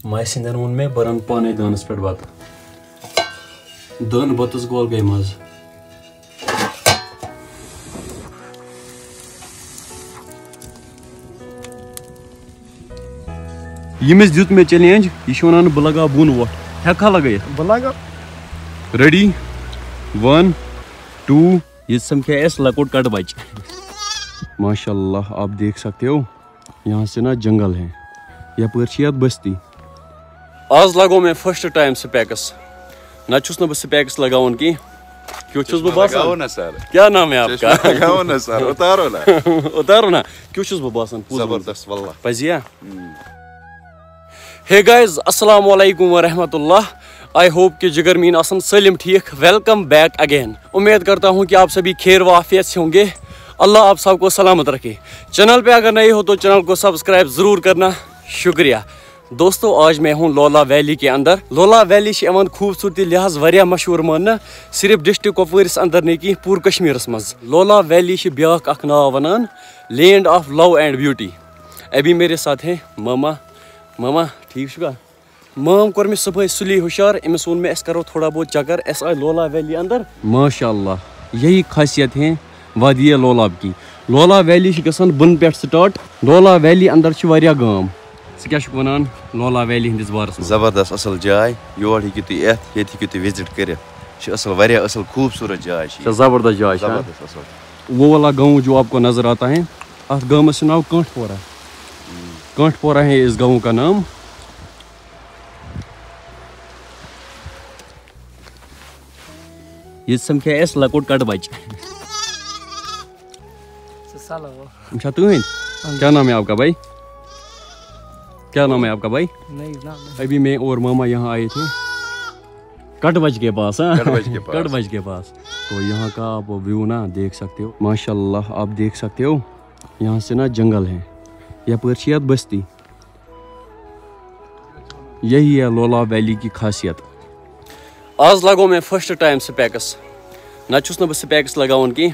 My सिंदन वोन मे बरन पाने दानस पे बत दान बतस गोल गई मज यमिस दित मे चैलेंज यह वन बह लगा बुन वोट हेका लगे बह लगा रेडी 1 2 ये समझे एस लकोट कट बच माशाल्लाह आप देख सकते हो यहाँ से ना जंगल है यपर बस्ती आज लगो मैं फर्स्ट टाइम स्पेक्स ना चुस ना स्पेक्स लगावन की क्यों चुस बासान ना सर क्या नाम है आपका लगाओ ना सर उतारो ना उतारो ना क्यों चुस बासान जबरदस्त वल्लाह पजिया हे गाइस अस्सलाम वालेकुम व रहमतुल्लाह आई होप कि जिगर मीन आसन सलिम ठीक वेलकम बैक अगेन उम्मीद करता हूँ कि आप सभी खैर व आफियत से होंगे अल्लाह आप सबको सलामत रखे चैनल पे अगर नए हो तो चैनल को सब्सक्राइब ज़रूर करना शुक्रिया दोस्तों आज मैं हूँ लोला वैली के अंदर लोला वैली से खूबसूरती लिहाज वारिया मशहूर मानना सिर्फ डिस्ट्रिक्ट कुपवारिस अंदर नहीं कि पूरे कश्मीरस मज लोला वैली से ब्याक अख नाव वनान land of love and beauty अभी मेरे साथ हैं मामा मामा ठीक शुका माम कोर मे सुबह सुली हुशार अमिस वोन मे करो थोड़ा बहुत चक्कर एस आए लोला वैली अंदर माशाअल्लाह यही खासियत है वादी लोलाब की लोला वैली गसान बन पे स्टार्ट लोला वैली अंदर वारिया गाम क्या वन लोला वैली हंदिस बारस जबरदस्त असल जाय योर हेकि तुम एथ ये हेकि तुम विजिट कर असल वारिया असल खूबसूरत जाय जबरदस्त जाय जबरदस्त असल वो वाला गाँव जो आपको नजर आता है अथ गाँव से नाम कांठपोरा कांठपोरा है इस गाँव का नाम ये समझे एस लकोट कट बच क्या नाम है आपका भाई क्या नाम है आपका भाई नहीं अभी मैं और मामा यहाँ आए थे कटबज के पास कटबज के पास तो यहाँ का आप व्यू ना देख सकते हो माशाल्लाह आप देख सकते हो यहाँ से ना जंगल है यपर बस्ती यही है लोला वैली की खासियत आज लगो मैं फर्स्ट टाइम स्पेक्स ना चुस ना स्पेक्स लगावन की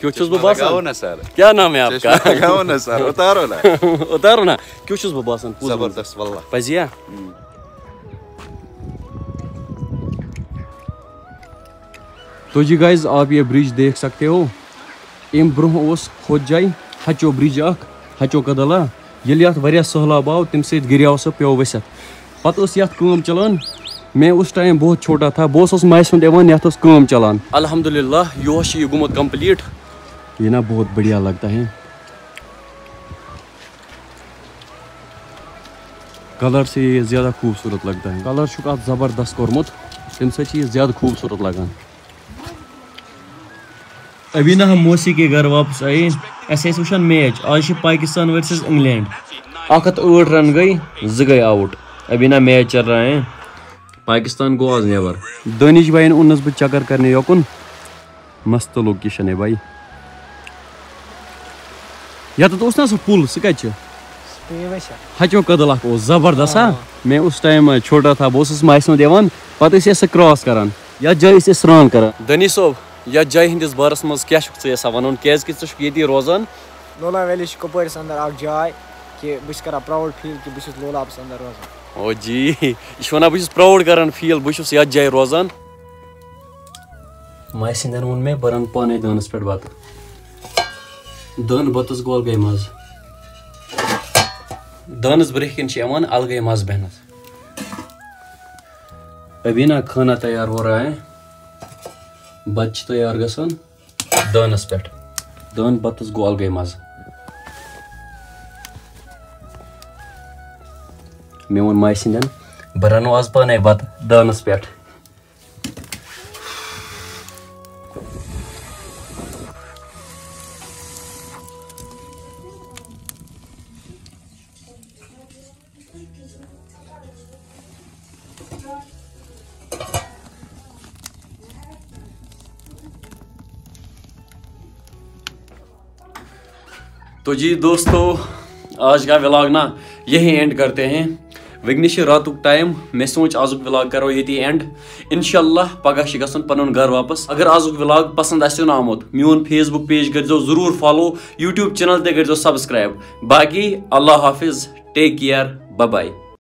क्यों चुस बासान ना सर क्या नाम है आपका लगाओ ना सर उतारो ना उतारो ना क्यों चुस बासान जबरदस्त वल्लाह पजिया तो जी गाइज आप ये ब्रिज देख सकते हो अम ब्रोह खोद जाए हचो ब्रिज हचो कदला ये वारिया सहलाब आव तम सत गिरियाव सह पे वसित पत चलान मैं उस टाइम बहुत छोटा था बहुत माइस काम चलान अल्हम्दुलिल्लाह ये गुमत कंप्लीट ये ना बहुत बढ़िया लगता है कलर से ये ज़्यादा खूबसूरत लगता है कलर शुक ज़बरदस्त कोरमुत तम सत ज़्यादा खूबसूरत लगान अभी ना हम मौसी के घर वापस आए ऐसे वुचान मैच आज पाकिस्तान वर्सेस इंग्लैंड 108 रन गई 2 गई आउट अभी ना मैच चल रहा है पाकिस्तान गो आज नेबर दानिश भाई उन्नस बह चक्कर करने योकुन मस्त लोकेशन है भाई या तो ना पुल सह हचो कदल जबरदस्त मैं उस टाइम छोटा था बहुत माइस दिवान पत क्रॉस करान या जाय स्नान करान दनी सोब या जाय हंदिस बारस मज क्या वन क्या रोजान लोला वैली कुपवारिस अंदर जाय कि बह प्राउड फील कि बह लोलाबस अंदर रोजान ओ जी यह वन बह प्राउड करान फील बह यथ जाय रोजान माय सिंदन वोन मे बरन पाने दानस पे बत दान बतस गोल गई मज दानस ब्रेह कन अलग मज बहनस अभी ना खाना तैयार हो रहा है बच तैयार गसन दानस पे दान बतस गो अलग मज मे वो माय सिंदन बह रनो आज पाने बत दानस पे तो जी दोस्तों आज का व्लॉग ना यही एंड करते हैं वगनिश रात टाइम मैं सोच आजुक व्लॉग करो ये एंड इंशाल्लाह पगह गसन पन घर वापस अगर आजुक व्लॉग पसंद आसो ना आमुत मोन फेसबुक पेज करो जरूर फॉलो यूट्यूब चैनल ते करो सब्सक्राइब बाकी अल्लाह हाफिज टेक केयर बाय बाय।